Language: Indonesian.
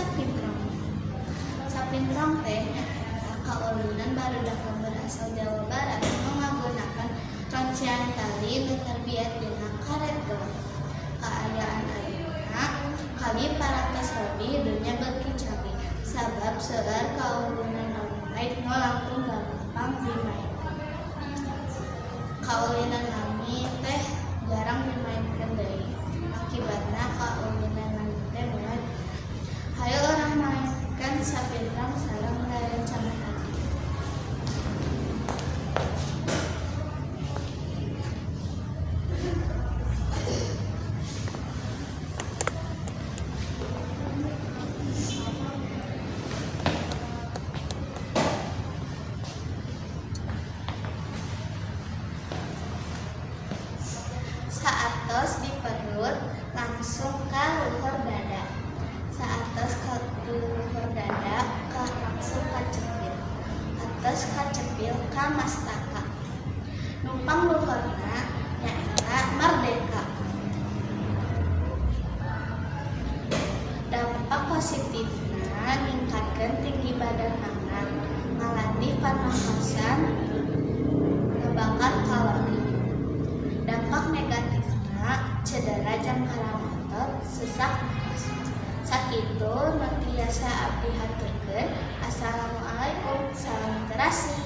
Sapintrong. Sapintrong teh kaulinan barudak berasal Jawa Barat menggunakan rangkaian tali nu terbiat dina karet gelang. Keadaan ayeuna kali parantos lebih dunya beuki canggih sabab seueur kaulinan lain nu langkung gampang dimainkan. Kaulinan lami teh jarang dimainkan deui. Akibatna kaulinan lami teh mulai hayu urang mainkan sapintrong sareng rerencangan hati. Saatos di perut langsung ka luhur dada. Saatos ka luhur dada langsung ka cepil. Atos ka cepil ka mastaka. Numpang luhurna nyaeta merdeka. Dampak positifna ningkatkeun tinggi badan anak, ngalatih pernafasan, ngebakar kalori. Dampak negatifna cedera jangkara otot, sesak napas. Sakitu nu tiasa abdi haturkeun. Assalamualaikum, salam terasi.